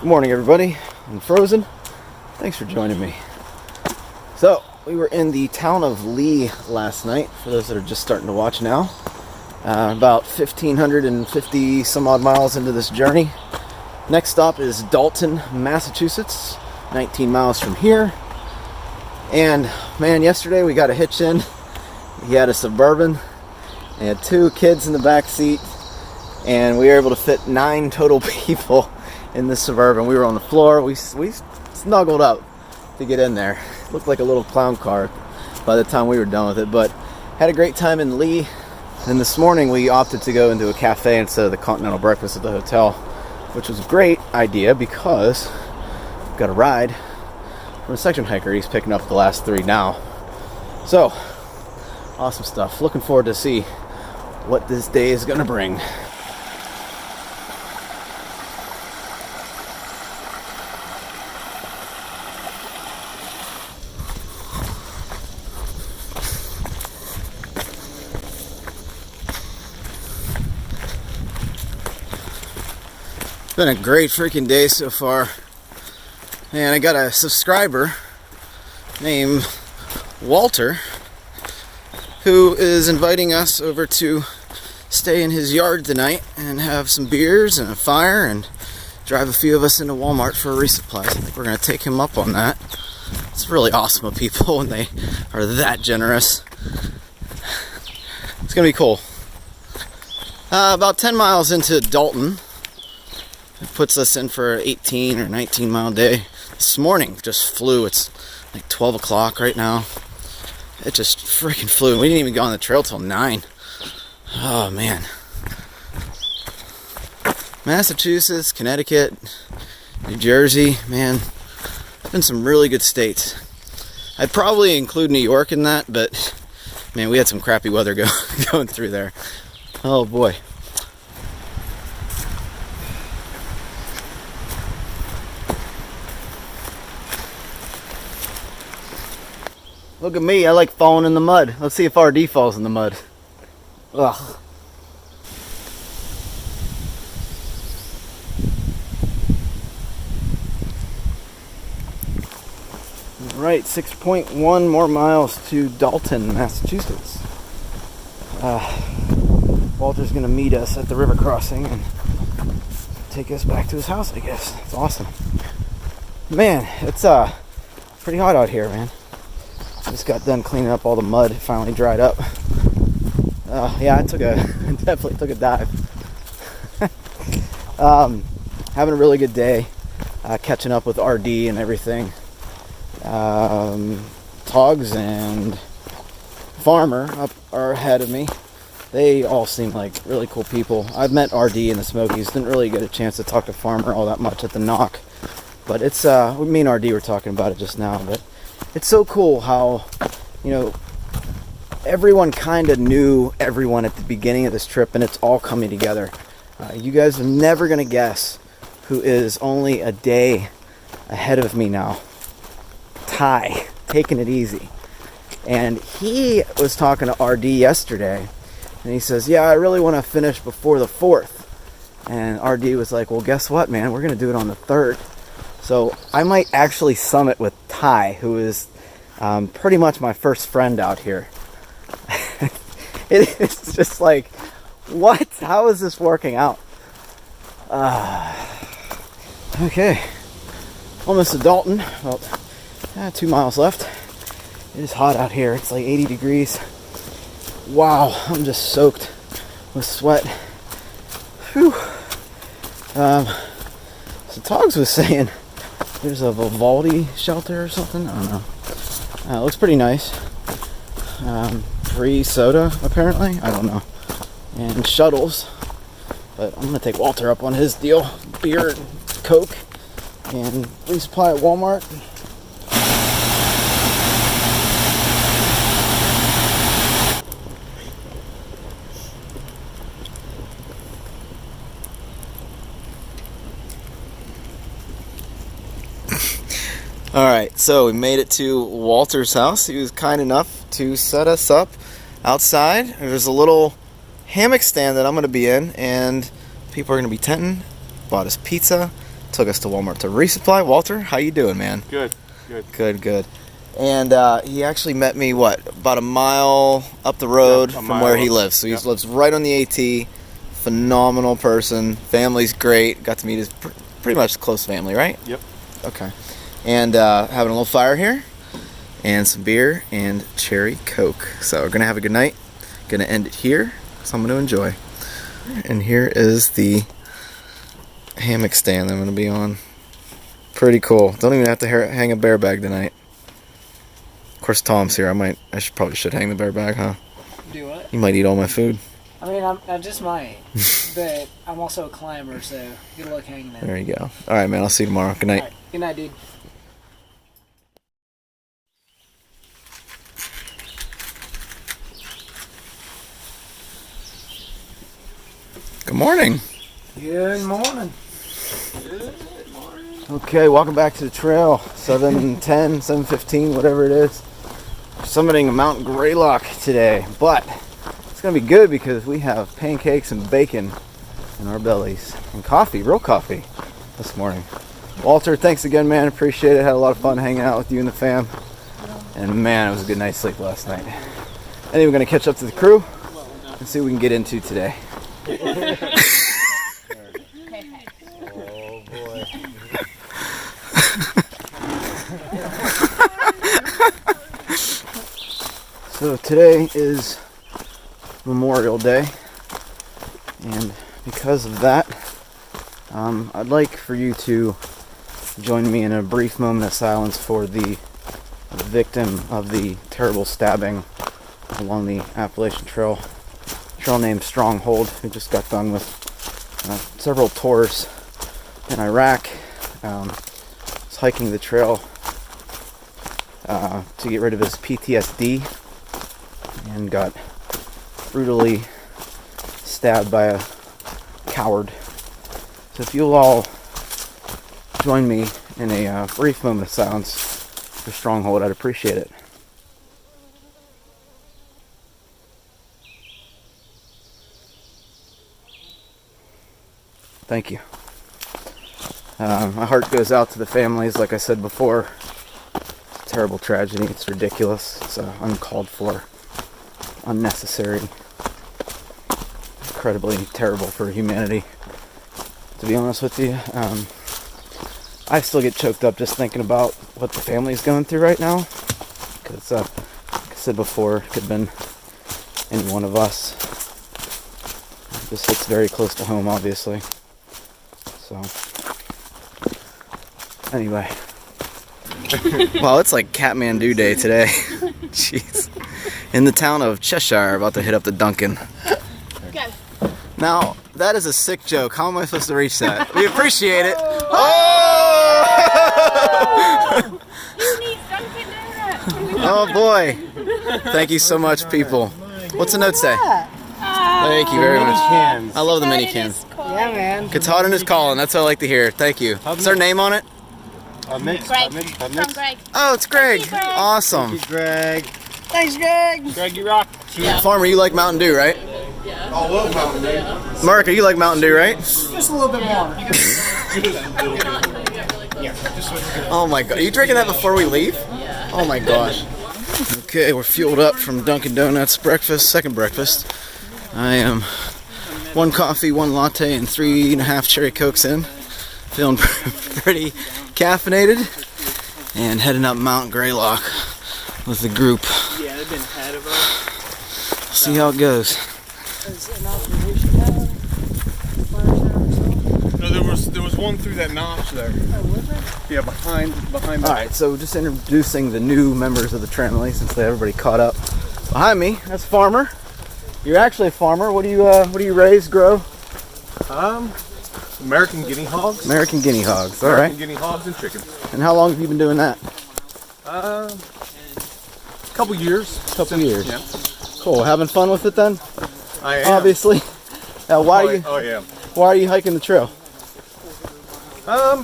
Good morning, everybody. I'm Frozen. Thanks for joining me. So, we were in the town of Lee last night, for those that are just starting to watch now. About 1,550 some odd miles into this journey. Next stop is Dalton, Massachusetts, 19 miles from here. And man, yesterday we got a hitch in. He had a Suburban. He had 2 kids in the back seat, and we were able to fit 9 total people in the Suburban. We were on the floor. We snuggled up to get in there. It looked like a little clown car by the time we were done with it, but had a great time in Lee. And this morning we opted to go into a cafe instead of the continental breakfast at the hotel, which was a great idea because we got a ride from a section hiker. He's picking up the last 3 now. So, awesome stuff. Looking forward to see what this day is going to bring. It's been a great freaking day so far. And I got a subscriber named Walter who is inviting us over to stay in his yard tonight and have some beers and a fire and drive a few of us into Walmart for a resupply. I think we're going to take him up on that. It's really awesome of people when they are that generous. It's going to be cool. About 10 miles into Dalton. It puts us in for an 18 or 19 mile day. This morning just flew. It's like 12 o'clock right now. It just freaking flew. We didn't even go on the trail till 9. Oh man. Massachusetts, Connecticut, New Jersey, man. Been some really good states. I'd probably include New York in that, but man, we had some crappy weather going through there. Oh boy. Look at me, I like falling in the mud. Let's see if RD falls in the mud. Ugh. Right, 6.1 more miles to Dalton, Massachusetts. Walter's gonna meet us at the river crossing and take us back to his house, I guess. It's awesome. Man, it's pretty hot out here, man. Just got done cleaning up all the mud. It finally dried up. Yeah, I definitely took a dive. Having a really good day. Catching up with RD and everything. Togs and Farmer are ahead of me. They all seem like really cool people. I've met RD in the Smokies. Didn't really get a chance to talk to Farmer all that much at the knock. But it's, me and RD were talking about it just now, but it's so cool how, you know, everyone kind of knew everyone at the beginning of this trip, and it's all coming together. You guys are never going to guess who is only a day ahead of me now. Ty, taking it easy. And he was talking to RD yesterday, and he says, yeah, I really want to finish before the 4th. And RD was like, well, guess what, man? We're going to do it on the 3rd. So I might actually summit with Ty, who is pretty much my first friend out here. It's just like, what? How is this working out? Okay. Almost to Dalton. About 2 miles left. It is hot out here. It's like 80 degrees. Wow, I'm just soaked with sweat. Whew. So Togs was saying there's a Vivaldi shelter or something. I don't know. It looks pretty nice. Free soda, apparently. I don't know. And shuttles. But I'm going to take Walter up on his deal. Beer and Coke. And resupply at Walmart. Alright, so we made it to Walter's house. He was kind enough to set us up outside. There's a little hammock stand that I'm going to be in, and people are going to be tenting. Bought us pizza, took us to Walmart to resupply. Walter, how you doing, man? Good. Good. And he actually met me, about a mile up the road from where he lives. So he lives right on the AT. Phenomenal person. Family's great. Got to meet his pretty much close family, right? Yep. Okay. And having a little fire here, and some beer and cherry Coke. So we're gonna have a good night. Gonna end it here. So I'm gonna enjoy. And here is the hammock stand I'm gonna be on. Pretty cool. Don't even have to hang a bear bag tonight. Of course, Tom's here. I probably should hang the bear bag, huh? Do what? You might eat all my food. I mean, I just might, but I'm also a climber, so good luck hanging there. There you go. All right, man. I'll see you tomorrow. Good night. All right. Good night, dude. Good morning. Good morning. Okay, welcome back to the trail. 7:10, 7:15, whatever it is. Summiting Mount Greylock today, but it's gonna be good because we have pancakes and bacon in our bellies and coffee, real coffee, this morning. Walter, thanks again, man. Appreciate it. Had a lot of fun hanging out with you and the fam. And man, it was a good night's sleep last night. And then we're gonna catch up to the crew and see what we can get into today. Oh boy. So today is Memorial Day, and because of that, I'd like for you to join me in a brief moment of silence for the victim of the terrible stabbing along the Appalachian trail named Stronghold, who just got done with several tours in Iraq. Was hiking the trail to get rid of his PTSD and got brutally stabbed by a coward. So if you'll all join me in a brief moment of silence for Stronghold, I'd appreciate it. Thank you. My heart goes out to the families, like I said before. It's a terrible tragedy. It's ridiculous. It's uncalled for, unnecessary, incredibly terrible for humanity. To be honest with you, I still get choked up just thinking about what the family's going through right now. Because, like I said before, it could have been any one of us. This hits very close to home, obviously. So, anyway. Wow, it's like Kathmandu Day today. Jeez. In the town of Cheshire, about to hit up the Duncan. Go. Now, that is a sick joke. How am I supposed to reach that? We appreciate it. Oh! You need Dunkin' Donuts. Oh boy. Thank you so much, people. What's the note say? Thank you very much. I love the mini cans. Yeah, man. Katahdin is calling. That's what I like to hear. Thank you. Is there a name on it? Greg. From Greg. Oh, it's Greg. Thank you, Greg. Awesome. Greg. Thanks, Greg. Greg, you rock. Farmer, you like Mountain Dew, right? I love Mountain Dew. Marika, you like Mountain Dew, right? Just a little bit more. Oh my god. Are you drinking that before we leave? Oh my gosh. Okay, we're fueled up from Dunkin' Donuts breakfast, second breakfast. I am 1 coffee, 1 latte, and 3.5 cherry Cokes in. Feeling pretty caffeinated. And heading up Mount Greylock with the group. Yeah, they've been ahead of us. See how it goes. No, there was one through that notch there. Yeah, behind the Alright, so just introducing the new members of the family since everybody caught up. Behind me, that's Farmer. You're actually a farmer. What do you raise, grow? American guinea hogs. American guinea hogs. All American right. guinea hogs and chickens. And how long have you been doing that? Couple years. Couple years. Yeah. Cool. Having fun with it then? I am. Obviously. Why are you hiking the trail?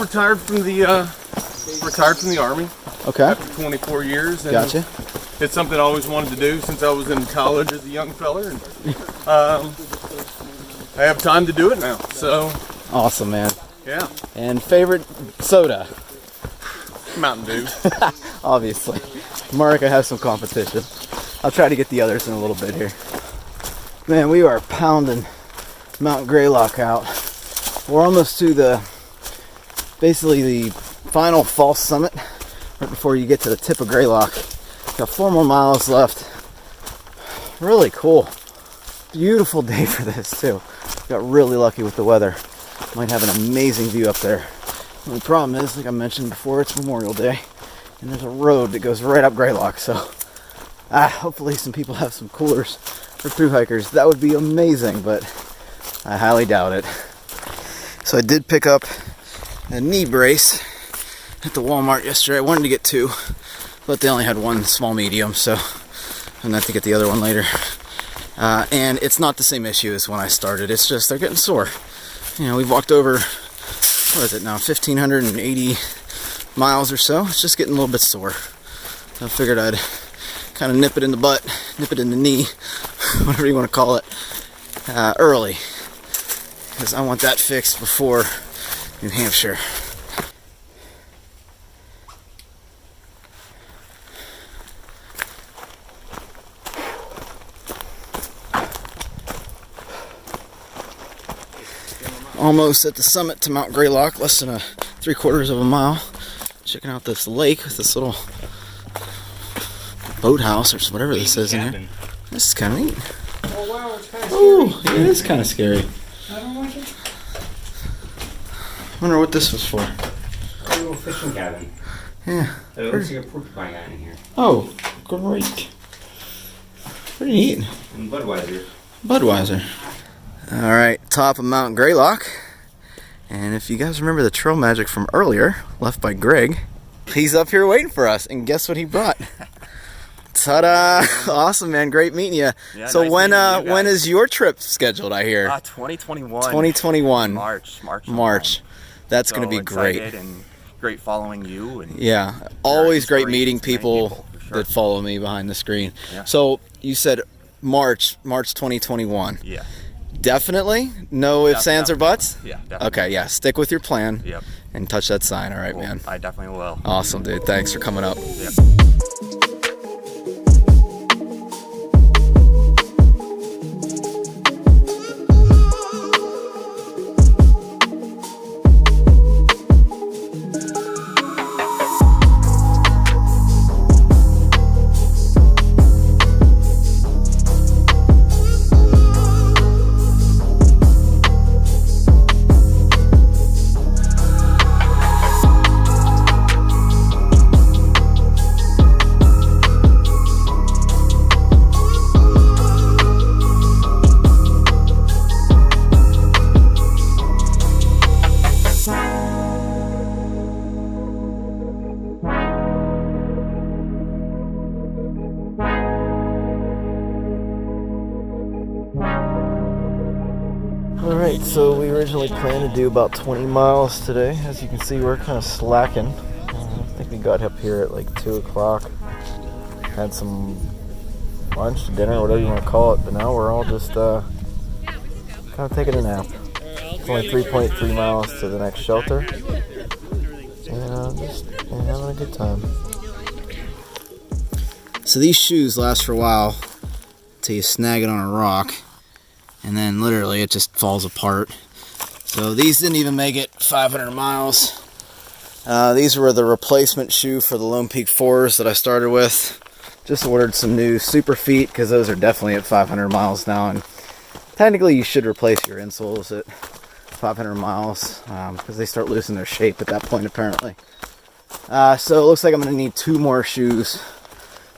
Retired from the army. Okay. After 24 years. And Gotcha. It's something I always wanted to do since I was in college as a young feller, and I have time to do it now. So. Awesome, man. Yeah. And favorite soda? Mountain Dew. Obviously. Tomorrow I can have some competition. I'll try to get the others in a little bit here. Man, we are pounding Mount Greylock out. We're almost to basically the final false summit, right before you get to the tip of Greylock. Got 4 more miles left. Really cool. Beautiful day for this too. Got really lucky with the weather. Might have an amazing view up there. The only problem is, like I mentioned before, it's Memorial Day, and there's a road that goes right up Greylock, so hopefully some people have some coolers for thru hikers. That would be amazing, but I highly doubt it. So I did pick up a knee brace at the Walmart yesterday. I wanted to get 2, but they only had 1 small medium, so I'm gonna have to get the other one later. And it's not the same issue as when I started. It's just they're getting sore. You know, we've walked over, what is it now, 1,580 miles or so. It's just getting a little bit sore. So I figured I'd kind of nip it in the butt, nip it in the knee, whatever you want to call it, early. Because I want that fixed before New Hampshire. Almost at the summit to Mount Greylock, less than 3/4 of a mile. Checking out this lake with this little boathouse or whatever this is in here. This is kind of neat. Oh wow, it's kind of Oh, it is kind of scary. I don't like it. Wonder what this was for. A little fishing cabin. Yeah. It looks like a porcupine guy in here. Oh, great. Pretty neat. And Budweiser. Budweiser. All right, top of Mount Greylock. And if you guys remember the trail magic from earlier, left by Greg, he's up here waiting for us. And guess what he brought? Ta-da! Awesome, man. Great meeting you. Yeah, so nice when meeting you when guys. is your trip scheduled, I hear? 2021. 2021. March. That's So going to be great. excited and great following you. And Yeah, always great inspiration meeting to many people for sure. that follow me behind the screen. Yeah. So you said March 2021. Yeah. Definitely? No ifs, ands, or buts? Yeah, definitely. Okay, yeah. Stick with your plan Yep. and touch that sign. All right, Cool. man. I definitely will. Awesome, dude. Thanks for coming up. Yep. Alright, so we originally planned to do about 20 miles today. As you can see, we're kind of slacking. I think we got up here at like 2 o'clock. Had some lunch, dinner, whatever you want to call it, but now we're all just kind of taking a nap. It's only 3.3 miles to the next shelter. And just having a good time. So these shoes last for a while till you snag it on a rock. And then literally it just falls apart. So these didn't even make it 500 miles. These were the replacement shoe for the Lone Peak 4s that I started with. Just ordered some new Super Feet because those are definitely at 500 miles now. And technically you should replace your insoles at 500 miles because they start losing their shape at that point apparently. So it looks like I'm going to need 2 more shoes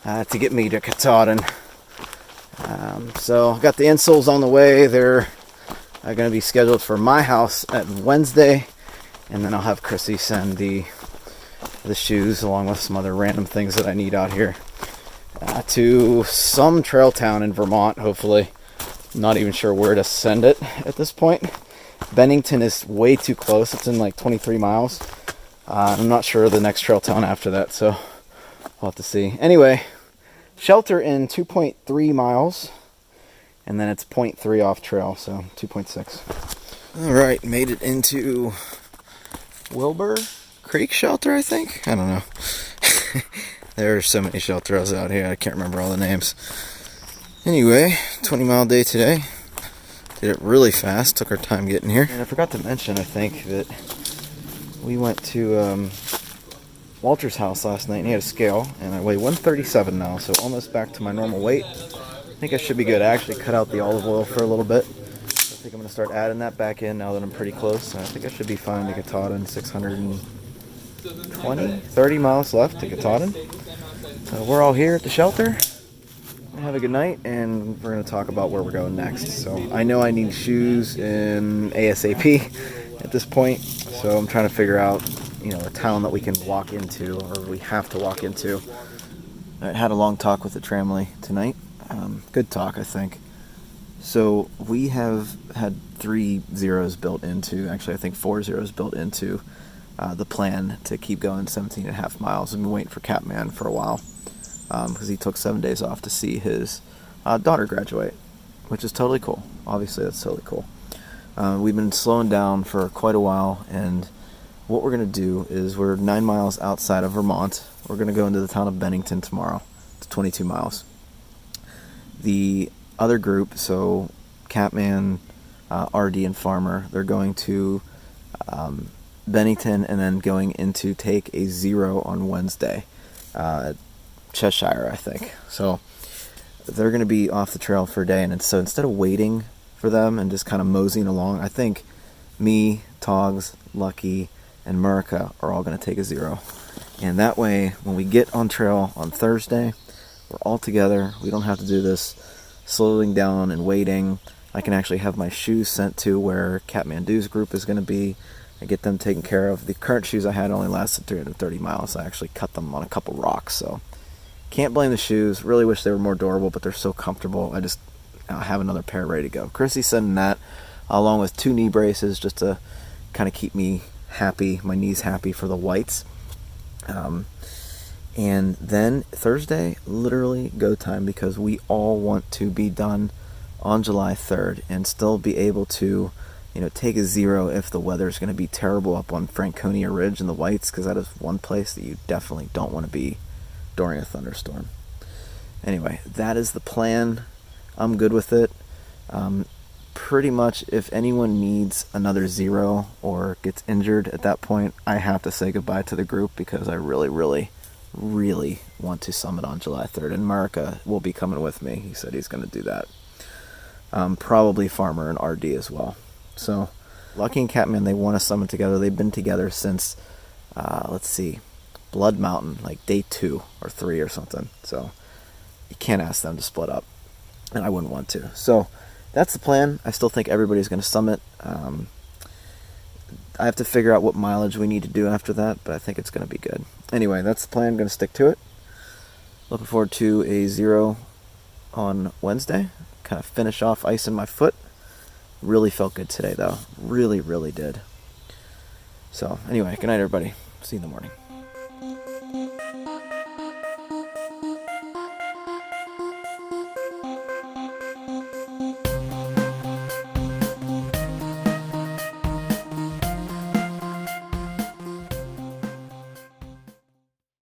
to get me to Katahdin. So I've got the insoles on the way. They're going to be scheduled for my house at Wednesday, and then I'll have Chrissy send the shoes along with some other random things that I need out here to some trail town in Vermont, hopefully. Not even sure where to send it at this point. Bennington is way too close. It's in like 23 miles. I'm not sure of the next trail town after that, so we'll have to see. Anyway, shelter in 2.3 miles, and then it's 0.3 off trail, so 2.6. All right, made it into Wilbur Creek Shelter, I think? I don't know. There are so many shelters out here, I can't remember all the names. Anyway, 20-mile day today. Did it really fast, took our time getting here. And I forgot to mention, I think, that we went to Walter's house last night and he had a scale, and I weigh 137 now, so almost back to my normal weight. I think I should be good. I actually cut out the olive oil for a little bit. I think I'm going to start adding that back in now that I'm pretty close. I think I should be fine to Katahdin. 30 miles left to Katahdin. So we're all here at the shelter. Have a good night, and we're going to talk about where we're going next. So I know I need shoes in ASAP at this point, so I'm trying to figure out, a town that we can walk into, or we have to walk into. I had a long talk with the tramley tonight. Good talk, I think. So we have had 3 zeros built into, actually I think 4 zeros built into the plan to keep going 17.5 miles. I've been waiting for Catman for a while because he took 7 days off to see his daughter graduate, which is totally cool. Obviously that's totally cool. We've been slowing down for quite a while, and what we're going to do is we're 9 miles outside of Vermont. We're going to go into the town of Bennington tomorrow. It's 22 miles. The other group, so Catman, RD, and Farmer, they're going to Bennington and then going into take a zero on Wednesday. Cheshire, I think. So they're going to be off the trail for a day, and so instead of waiting for them and just kind of moseying along, I think me, Togs, Lucky, and Murica are all going to take a zero. And that way, when we get on trail on Thursday, we're all together. We don't have to do this slowing down and waiting. I can actually have my shoes sent to where Kathmandu's group is going to be and get them taken care of. The current shoes I had only lasted 330 miles. I actually cut them on a couple rocks, so can't blame the shoes. Really wish they were more durable, but they're so comfortable. I just have another pair ready to go. Chrissy's sending that along with 2 knee braces just to kind of keep me happy, my knees happy for the whites. And then Thursday, literally go time, because we all want to be done on July 3rd and still be able to, take a zero if the weather is going to be terrible up on Franconia Ridge in the Whites, because that is one place that you definitely don't want to be during a thunderstorm. Anyway, that is the plan. I'm good with it. Pretty much, if anyone needs another zero or gets injured at that point, I have to say goodbye to the group, because I really, really, really want to summit on July 3rd. And Murica will be coming with me. He said he's going to do that. Probably Farmer and RD as well. So, Lucky and Catman, they want to summit together. They've been together since, Blood Mountain, like day 2 or 3 or something. So, you can't ask them to split up. And I wouldn't want to. So, that's the plan. I still think everybody's going to summit. I have to figure out what mileage we need to do after that, but I think it's going to be good. Anyway, that's the plan. I'm going to stick to it. Looking forward to a zero on Wednesday. Kind of finish off icing my foot. Really felt good today, though. Really, really did. So, anyway, good night, everybody. See you in the morning.